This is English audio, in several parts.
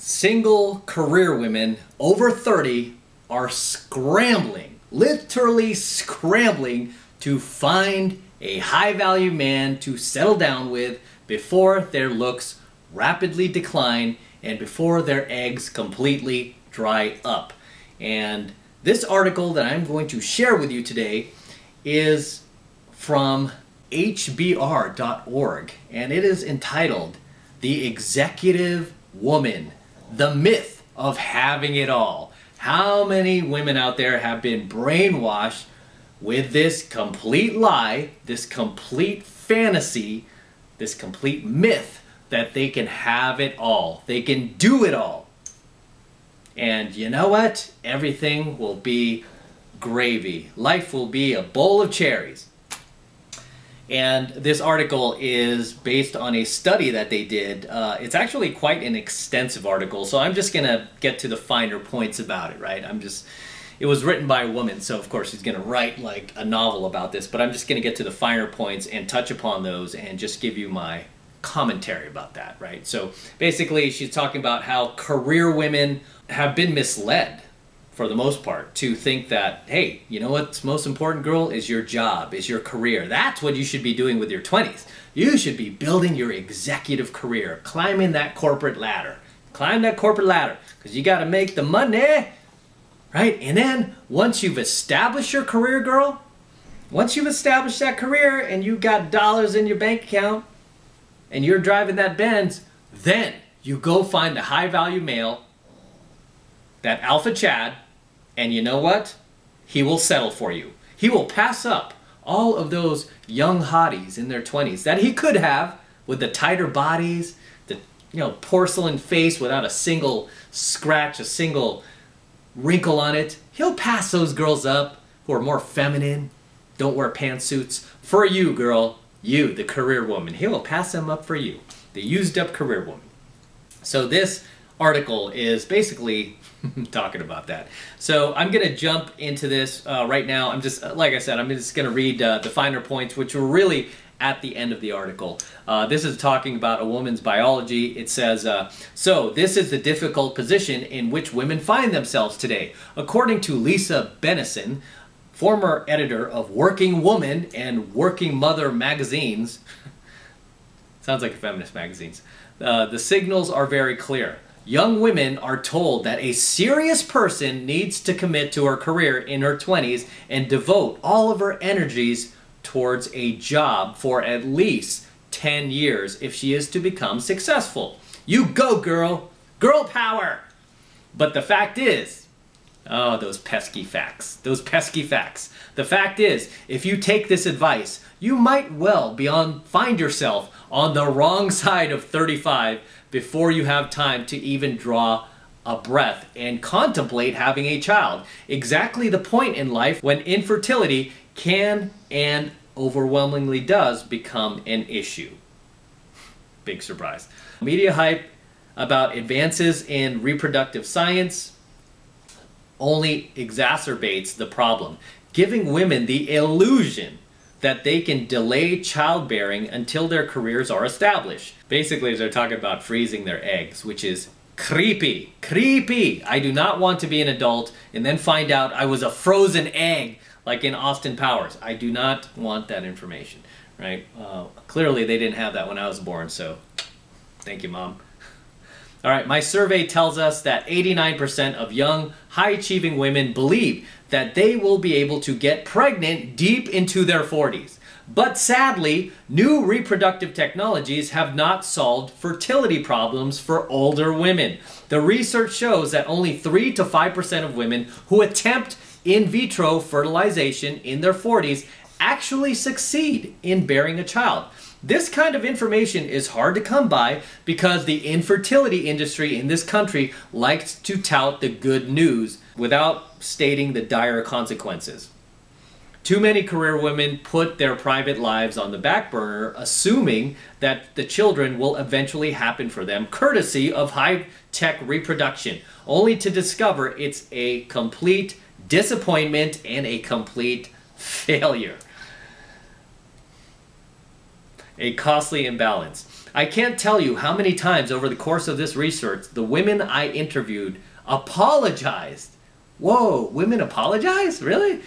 Single career women over 30 are scrambling, literally scrambling to find a high-value man to settle down with before their looks rapidly decline and before their eggs completely dry up. And this article that I'm going to share with you today is from hbr.org, and it is entitled "The Executive Woman, the Myth of Having It All." How many women out there have been brainwashed with this complete lie, this complete fantasy, this complete myth that they can have it all, they can do it all? And you know what? Everything will be gravy. Life will be a bowl of cherries. And this article is based on a study that they did. It's actually quite an extensive article, so I'm just gonna get to the finer points about it, right? It was written by a woman, so of course she's gonna write like a novel about this, but I'm just gonna get to the finer points and touch upon those and just give you my commentary about that, right? So basically she's talking about how career women have been misled for the most part to think that, hey, you know what's most important, girl, is your job, is your career. That's what you should be doing with your 20s. You should be building your executive career, climbing that corporate ladder. Climb that corporate ladder, because you got to make the money, right? And then once you've established your career, girl, once you've established that career and you got dollars in your bank account and you're driving that Benz, then you go find a high-value male, that alpha Chad, and you know what? He will settle for you. He will pass up all of those young hotties in their 20s that he could have with the tighter bodies, the porcelain face without a single scratch, a single wrinkle on it. He'll pass those girls up who are more feminine, don't wear pantsuits, for you, girl, you, the career woman. He will pass them up for you, the used up career woman. So this article is basically talking about that. So I'm going to jump into this right now. I'm just, like I said, I'm just going to read the finer points, which were really at the end of the article. This is talking about a woman's biology. It says, so this is the difficult position in which women find themselves today. According to Lisa Bennison, former editor of Working Woman and Working Mother magazines, sounds like feminist magazines, the signals are very clear. Young women are told that a serious person needs to commit to her career in her 20s and devote all of her energies towards a job for at least 10 years if she is to become successful. You go, girl! Girl power! But the fact is, oh, those pesky facts. Those pesky facts. The fact is, if you take this advice, you might well find yourself on the wrong side of 35 before you have time to even draw a breath and contemplate having a child. Exactly the point in life when infertility can and overwhelmingly does become an issue. Big surprise. Media hype about advances in reproductive science only exacerbates the problem, giving women the illusion that they can delay childbearing until their careers are established. Basically, they're talking about freezing their eggs, which is creepy. Creepy! I do not want to be an adult and then find out I was a frozen egg, like in Austin Powers. I do not want that information, right? Clearly, they didn't have that when I was born, so thank you, Mom. All right, my survey tells us that 89% of young, high-achieving women believe that they will be able to get pregnant deep into their 40s. But sadly, new reproductive technologies have not solved fertility problems for older women. The research shows that only 3 to 5% of women who attempt in vitro fertilization in their 40s actually succeed in bearing a child. This kind of information is hard to come by because the infertility industry in this country likes to tout the good news without stating the dire consequences. Too many career women put their private lives on the back burner, assuming that the children will eventually happen for them, courtesy of high-tech reproduction, only to discover it's a complete disappointment and a complete failure. A costly imbalance. I can't tell you how many times over the course of this research the women I interviewed apologized. Whoa, women apologize? Really?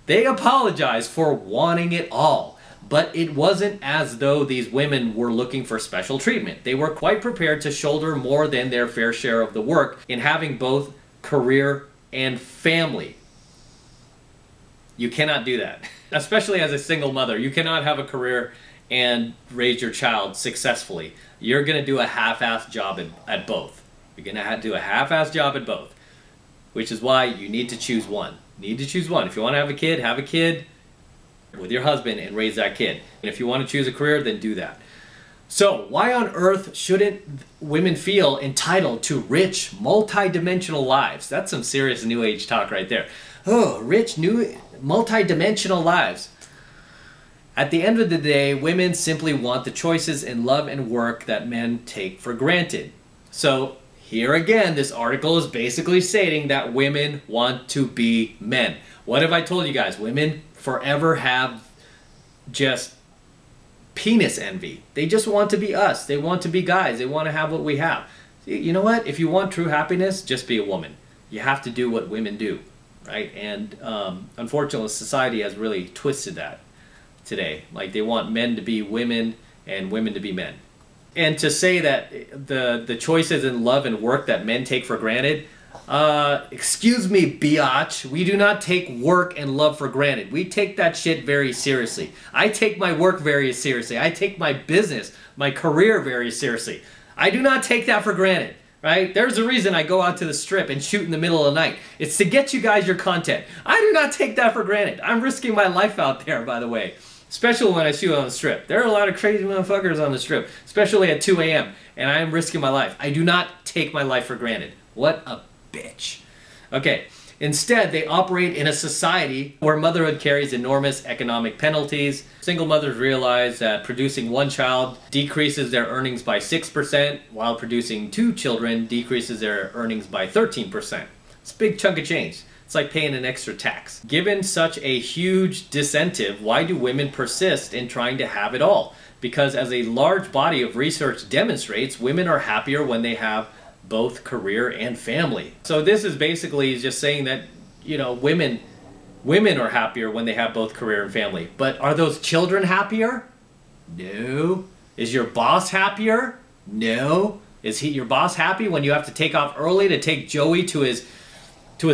They apologized for wanting it all. But it wasn't as though these women were looking for special treatment. They were quite prepared to shoulder more than their fair share of the work in having both career and family. You cannot do that. Especially as a single mother. You cannot have a career and raise your child successfully. You're going to do a half-assed job at both. You're going to do a half-assed job at both. Which is why you need to choose one. You need to choose one. If you want to have a kid with your husband and raise that kid. And if you want to choose a career, then do that. So, why on earth shouldn't women feel entitled to rich, multi-dimensional lives? That's some serious New Age talk right there. Oh, rich, new, multi-dimensional lives. At the end of the day, women simply want the choices in love and work that men take for granted. So, here again, this article is basically stating that women want to be men. What have I told you guys? Women forever have just penis envy. They just want to be us. They want to be guys. They want to have what we have. You know what? If you want true happiness, just be a woman. You have to do what women do, right? And unfortunately, society has really twisted that today. Like they want men to be women and women to be men. And to say that the choices in love and work that men take for granted, excuse me, biatch, we do not take work and love for granted. We take that shit very seriously. I take my work very seriously. I take my business, my career very seriously. I do not take that for granted, right? There's a reason I go out to the strip and shoot in the middle of the night. It's to get you guys your content. I do not take that for granted. I'm risking my life out there, by the way. Especially when I shoot on the strip. There are a lot of crazy motherfuckers on the strip, especially at 2 a.m. and I am risking my life. I do not take my life for granted. What a bitch. Okay, instead they operate in a society where motherhood carries enormous economic penalties. Single mothers realize that producing one child decreases their earnings by 6%, while producing 2 children decreases their earnings by 13%. It's a big chunk of change. It's like paying an extra tax. Given such a huge disincentive, why do women persist in trying to have it all? Because as a large body of research demonstrates, women are happier when they have both career and family. So this is basically just saying that, you know, women are happier when they have both career and family. But are those children happier? No. Is your boss happier? No. Is your boss happy when you have to take off early to take Joey to his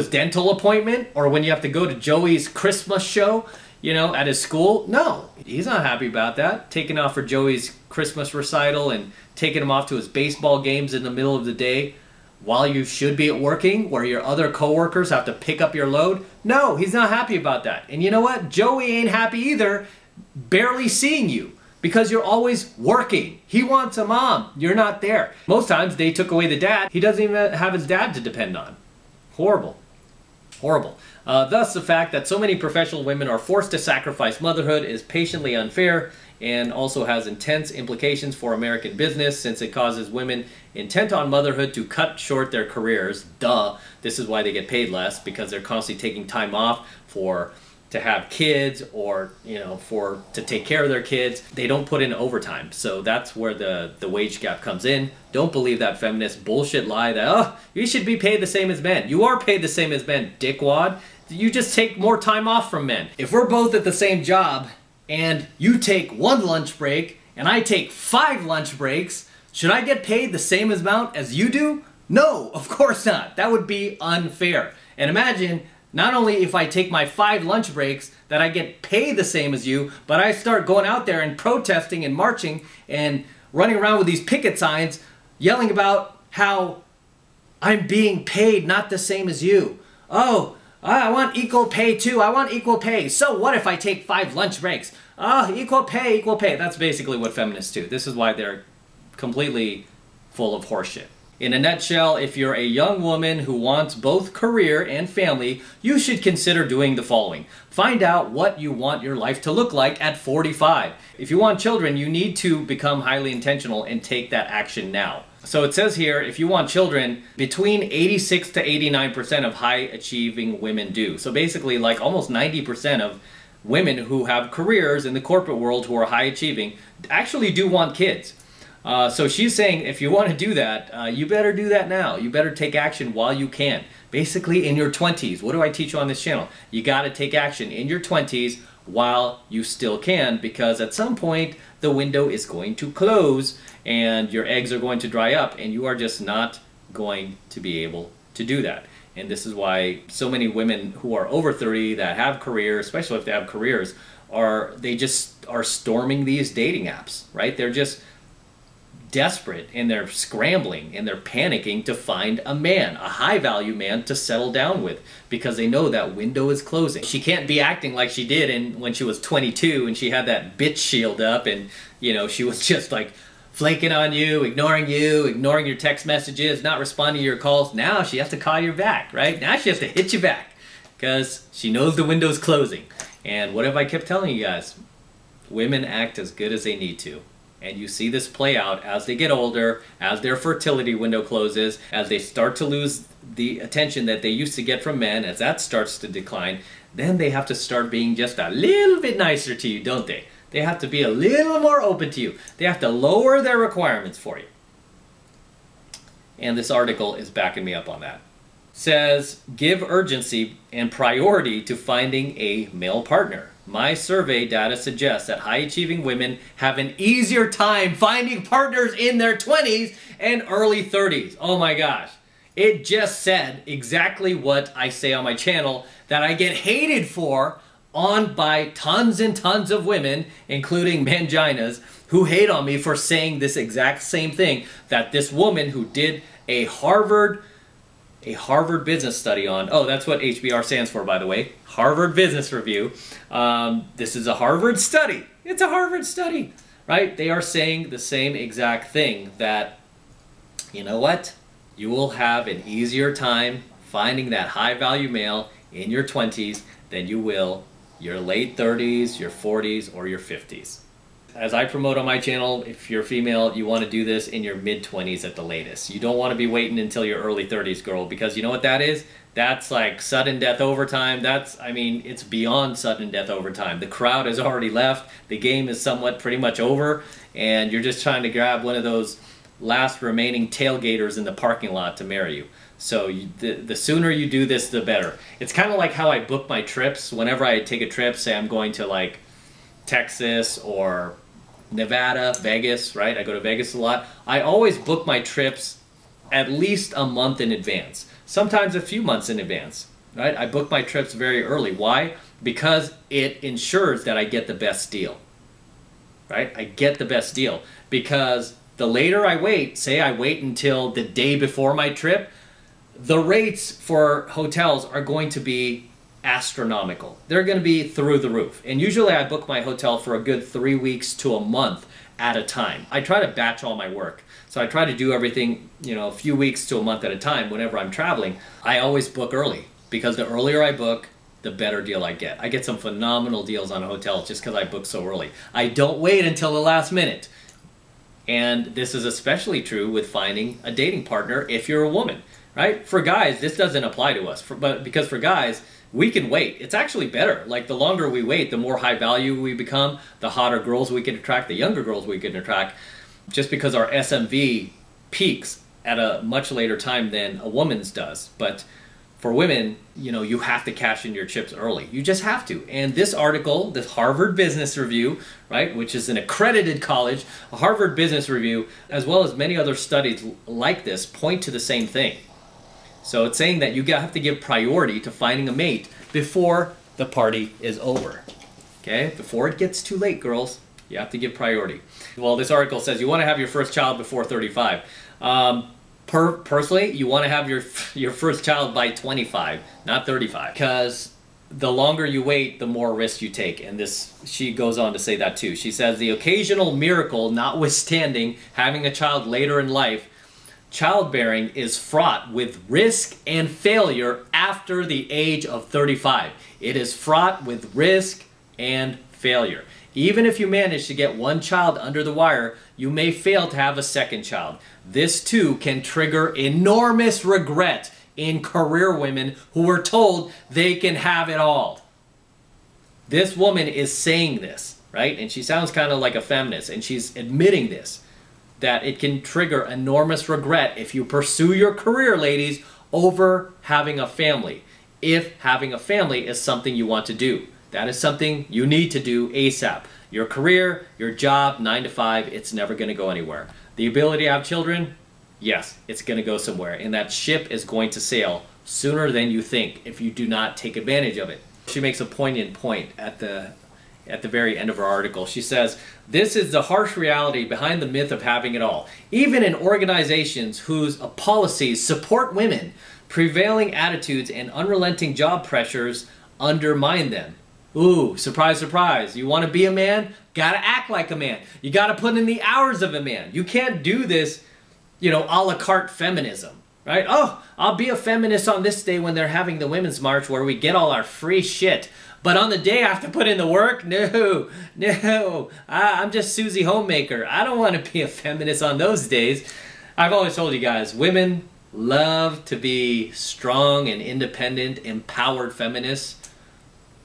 dental appointment, or when you have to go to Joey's Christmas show, you know, at his school? No, he's not happy about that. Taking off for Joey's Christmas recital and taking him off to his baseball games in the middle of the day while you should be at working, where your other coworkers have to pick up your load. No, he's not happy about that. And you know what? Joey ain't happy either, barely seeing you, because you're always working. He wants a mom. You're not there. Most times they took away the dad. He doesn't even have his dad to depend on. Horrible. Horrible. Thus, the fact that so many professional women are forced to sacrifice motherhood is patiently unfair and also has intense implications for American business, since it causes women intent on motherhood to cut short their careers. Duh. This is why they get paid less, because they're constantly taking time off to have kids, or, you know, to take care of their kids. They don't put in overtime. So that's where the wage gap comes in. Don't believe that feminist bullshit lie that, oh, you should be paid the same as men. You are paid the same as men, dickwad. You just take more time off from men. If we're both at the same job and you take 1 lunch break and I take 5 lunch breaks, should I get paid the same amount as you do? No, of course not. That would be unfair. And imagine, not only if I take my 5 lunch breaks that I get paid the same as you, but I start going out there and protesting and marching and running around with these picket signs yelling about how I'm being paid not the same as you. Oh, I want equal pay too. I want equal pay. So what if I take 5 lunch breaks? Oh, equal pay, equal pay. That's basically what feminists do. This is why they're completely full of horseshit. In a nutshell, if you're a young woman who wants both career and family, you should consider doing the following. Find out what you want your life to look like at 45. If you want children, you need to become highly intentional and take that action now. So it says here, if you want children, between 86 to 89% of high-achieving women do. So basically, like almost 90% of women who have careers in the corporate world who are high-achieving actually do want kids. So she's saying if you want to do that, you better do that now. You better take action while you can. Basically in your 20s. What do I teach you on this channel? You got to take action in your 20s while you still can, because at some point the window is going to close and your eggs are going to dry up and you are just not going to be able to do that. And this is why so many women who are over 30 that have careers, especially if they have careers, they just are storming these dating apps, right? They're just desperate and they're scrambling and they're panicking to find a man, a high value man to settle down with, because they know that window is closing. She can't be acting like she did when she was 22 and she had that bitch shield up and, you know, she was just like flaking on you, ignoring your text messages, not responding to your calls. Now she has to call you back, right? Now she has to hit you back because she knows the window's closing. And what have I kept telling you guys? Women act as good as they need to. And you see this play out as they get older, as their fertility window closes, as they start to lose the attention that they used to get from men, as that starts to decline, then they have to start being just a little bit nicer to you, don't they? They have to be a little more open to you. They have to lower their requirements for you. And this article is backing me up on that. Says, give urgency and priority to finding a male partner. My survey data suggests that high-achieving women have an easier time finding partners in their 20s and early 30s. Oh my gosh. It just said exactly what I say on my channel that I get hated for by tons and tons of women, including manginas, who hate on me for saying this exact same thing that this woman who did a Harvard business study on, oh, that's what HBR stands for, by the way, Harvard Business Review. This is a Harvard study. It's a Harvard study, right? They are saying the same exact thing, that, you know what? You will have an easier time finding that high-value male in your 20s than you will your late 30s, your 40s, or your 50s. As I promote on my channel, if you're female, you want to do this in your mid-20s at the latest. You don't want to be waiting until your early 30s, girl, because you know what that is? That's like sudden death overtime. I mean, it's beyond sudden death overtime. The crowd has already left. The game is somewhat pretty much over, and you're just trying to grab one of those last remaining tailgaters in the parking lot to marry you. So the sooner you do this, the better. It's kind of like how I book my trips. Whenever I take a trip, say I'm going to like Texas or Nevada, Vegas, right? I go to Vegas a lot. I always book my trips at least a month in advance, sometimes a few months in advance, right? I book my trips very early. Why? Because it ensures that I get the best deal, right? I get the best deal because the later I wait, say I wait until the day before my trip, the rates for hotels are going to be astronomical. They're going to be through the roof. And usually I book my hotel for a good 3 weeks to a month at a time. I try to batch all my work. So I try to do everything, you know, a few weeks to a month at a time whenever I'm traveling. I always book early because the earlier I book, the better deal I get. I get some phenomenal deals on hotels just because I book so early. I don't wait until the last minute. And this is especially true with finding a dating partner if you're a woman, right? For guys, this doesn't apply to us, because for guys, we can wait. It's actually better. Like the longer we wait, the more high value we become, the hotter girls we can attract, the younger girls we can attract, just because our SMV peaks at a much later time than a woman's does. But for women, you know, you have to cash in your chips early. You just have to. And this article, this Harvard Business Review, right, which is an accredited college, a Harvard Business Review, as well as many other studies like this, point to the same thing. So it's saying that you have to give priority to finding a mate before the party is over. Okay? Before it gets too late, girls, you have to give priority. Well, this article says you want to have your first child before 35. Personally, you want to have your first child by 25, not 35. Because the longer you wait, the more risk you take. And she goes on to say that too. She says, the occasional miracle notwithstanding having a child later in life, childbearing is fraught with risk and failure after the age of 35. It is fraught with risk and failure. Even if you manage to get one child under the wire, you may fail to have a second child. This too can trigger enormous regret in career women who were told they can have it all. This woman is saying this, right? And she sounds kind of like a feminist, and she's admitting this, that it can trigger enormous regret if you pursue your career, ladies, over having a family. If having a family is something you want to do, that is something you need to do ASAP. Your career, your job, 9 to 5, it's never going to go anywhere. The ability to have children, yes, it's going to go somewhere. And that ship is going to sail sooner than you think if you do not take advantage of it. She makes a poignant point at the very end of her article. She says, "This is the harsh reality behind the myth of having it all. Even in organizations whose policies support women, prevailing attitudes and unrelenting job pressures undermine them." Ooh, surprise, surprise. You want to be a man? Gotta act like a man. You gotta put in the hours of a man. You can't do this, a la carte feminism, right? Oh, I'll be a feminist on this day when they're having the Women's March where we get all our free shit. But on the day I have to put in the work? No. I'm just Susie Homemaker. I don't want to be a feminist on those days. I've always told you guys, women love to be strong and independent, empowered feminists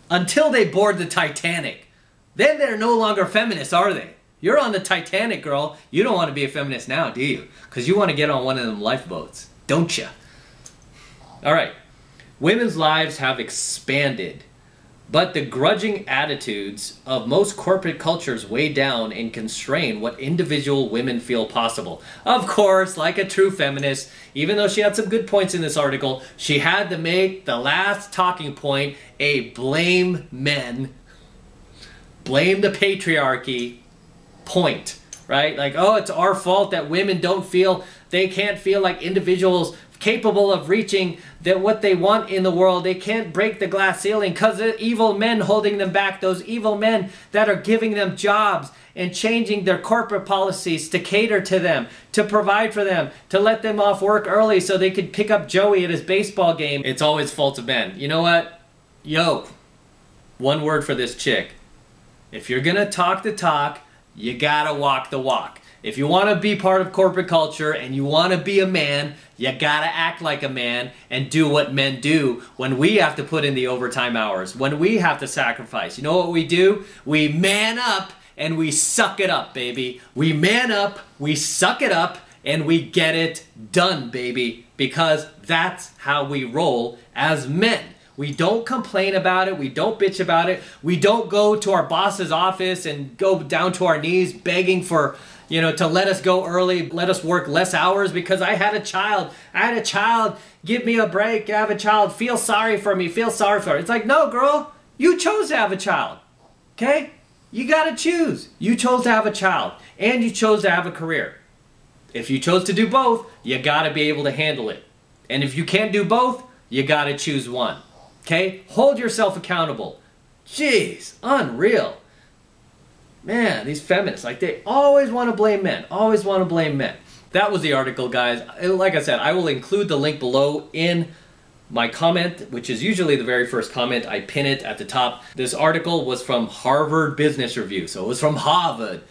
until they board the Titanic. Then they're no longer feminists, are they? You're on the Titanic, girl. You don't want to be a feminist now, do you? Because you want to get on one of them lifeboats, don't you? All right. Women's lives have expanded, but the grudging attitudes of most corporate cultures weigh down and constrain what individual women feel possible. Of course, like a true feminist, even though she had some good points in this article, she had to make the last talking point a blame men, blame the patriarchy point, right? Like, oh, it's our fault that women they can't feel like individuals capable of reaching what they want in the world. They can't break the glass ceiling because of evil men holding them back. Those evil men that are giving them jobs and changing their corporate policies to cater to them, to provide for them, to let them off work early so they could pick up Joey at his baseball game. It's always fault of men. You know what? Yo, one word for this chick. If you're gonna talk the talk, you gotta walk the walk. If you want to be part of corporate culture and you want to be a man, you gotta act like a man and do what men do when we have to put in the overtime hours, when we have to sacrifice. You know what we do? We man up and we suck it up, baby. We man up, we suck it up, and we get it done, baby. Because that's how we roll as men. We don't complain about it. We don't bitch about it. We don't go to our boss's office and go down to our knees begging for, to let us go early, let us work less hours because I had a child. Give me a break. I have a child. Feel sorry for me. Feel sorry for her. It's like, no, girl, you chose to have a child. Okay? You got to choose. You chose to have a child and you chose to have a career. If you chose to do both, you got to be able to handle it. And if you can't do both, you got to choose one. Okay? Hold yourself accountable. Jeez, unreal. Man, these feminists, they always want to blame men. Always want to blame men. That was the article, guys. Like I said, I will include the link below in my comment, which is usually the very first comment. I pin it at the top. This article was from Harvard Business Review. So it was from Harvard,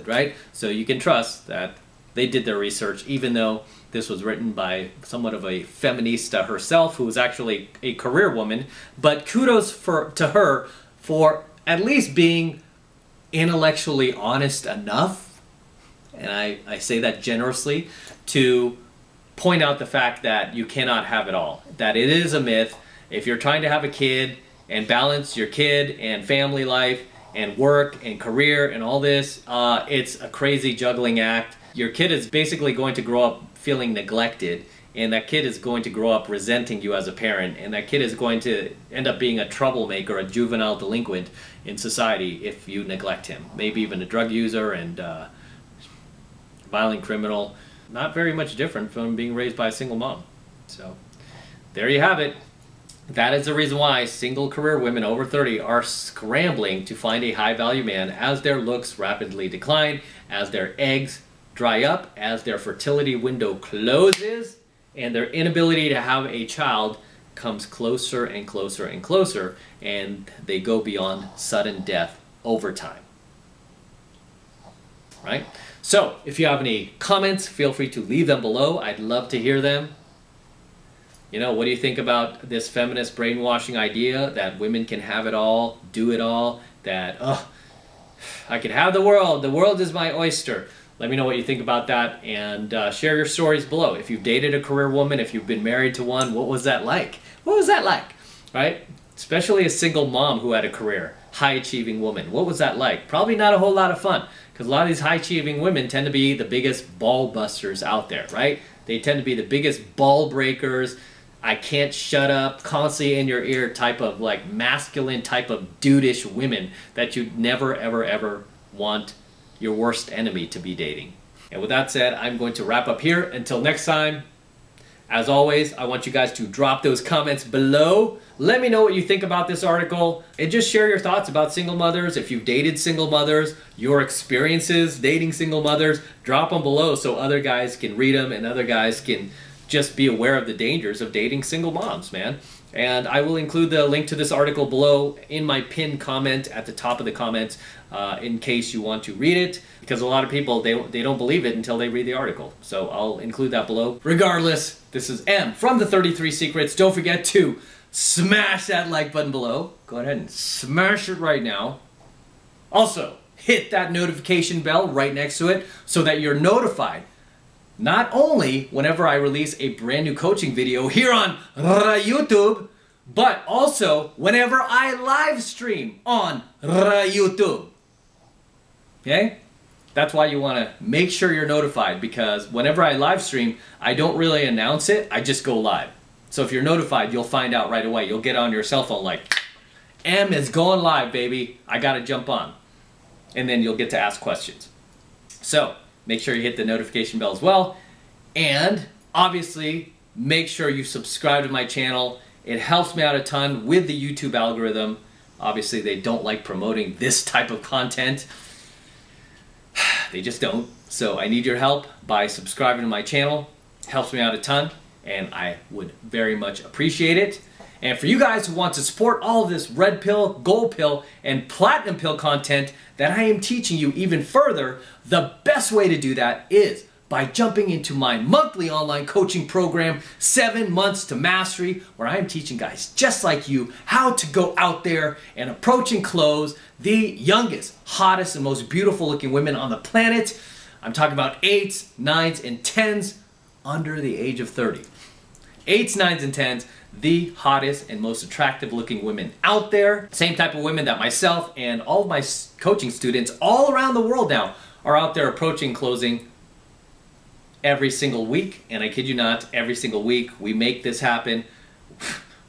right? So you can trust that they did their research, even though this was written by somewhat of a feminista herself, who was actually a career woman. But kudos to her for at least being intellectually honest enough, and I say that generously, to point out the fact that you cannot have it all. That it is a myth. If you're trying to have a kid and balance your kid and family life and work and career and all this, it's a crazy juggling act. Your kid is basically going to grow up feeling neglected, and that kid is going to grow up resenting you as a parent, and that kid is going to end up being a troublemaker, a juvenile delinquent in society if you neglect him. Maybe even a drug user and violent criminal. Not very much different from being raised by a single mom. So there you have it. That is the reason why single career women over 30 are scrambling to find a high-value man as their looks rapidly decline, as their eggs dry up, as their fertility window closes, and their inability to have a child comes closer and closer and closer, and they go beyond sudden death over time. Right? So, if you have any comments, feel free to leave them below. I'd love to hear them. What do you think about this feminist brainwashing idea that women can have it all, do it all, that, I can have the world is my oyster. Let me know what you think about that, and share your stories below. If you've dated a career woman, if you've been married to one, what was that like? What was that like, right? Especially a single mom who had a career, high-achieving woman. What was that like? Probably not a whole lot of fun, because a lot of these high-achieving women tend to be the biggest ball busters out there, right? They tend to be the biggest ball breakers, I can't shut up, constantly in your ear type of like masculine type of dude-ish women that you'd never, ever, ever want your worst enemy to be dating. And with that said, I'm going to wrap up here. Until next time, as always, I want you guys to drop those comments below. Let me know what you think about this article, and just share your thoughts about single mothers. If you've dated single mothers, your experiences dating single mothers, drop them below so other guys can read them and other guys can just be aware of the dangers of dating single moms, man. And I will include the link to this article below in my pinned comment at the top of the comments in case you want to read it, because a lot of people, they don't believe it until they read the article. So I'll include that below. Regardless, this is M from the 33 Secrets. Don't forget to smash that like button below. Go ahead and smash it right now. Also, hit that notification bell right next to it so that you're notified not only whenever I release a brand new coaching video here on YouTube, but also whenever I live stream on YouTube. Okay? That's why you want to make sure you're notified, because whenever I live stream, I don't really announce it, I just go live. So if you're notified, you'll find out right away. You'll get on your cell phone like, M is going live, baby. I got to jump on. And then you'll get to ask questions. So, make sure you hit the notification bell as well. And obviously, make sure you subscribe to my channel. It helps me out a ton with the YouTube algorithm. Obviously, they don't like promoting this type of content. They just don't. So I need your help by subscribing to my channel. It helps me out a ton, and I would very much appreciate it. And for you guys who want to support all of this red pill, gold pill, and platinum pill content that I am teaching you even further, the best way to do that is by jumping into my monthly online coaching program, 7 Months to Mastery, where I am teaching guys just like you how to go out there and approach and close the youngest, hottest, and most beautiful looking women on the planet. I'm talking about 8s, 9s, and 10s under the age of 30. 8s, 9s, and 10s, the hottest and most attractive looking women out there. Same type of women that myself and all of my coaching students all around the world now are out there approaching closing every single week. And I kid you not, every single week we make this happen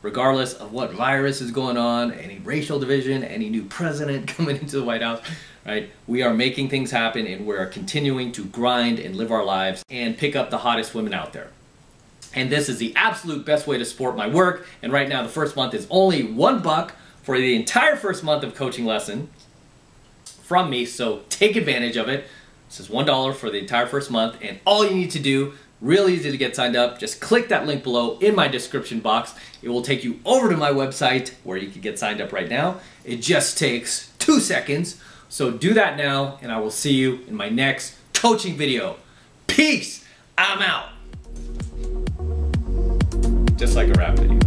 regardless of what virus is going on, any racial division, any new president coming into the White House, right? We are making things happen, and we are continuing to grind and live our lives and pick up the hottest women out there. And this is the absolute best way to support my work. And right now, the first month is only $1 for the entire first month of coaching lesson from me. So take advantage of it. This is $1 for the entire first month. And all you need to do, real easy to get signed up, just click that link below in my description box. It will take you over to my website where you can get signed up right now. It just takes 2 seconds. So do that now, and I will see you in my next coaching video. Peace. I'm out. Just like a rap video.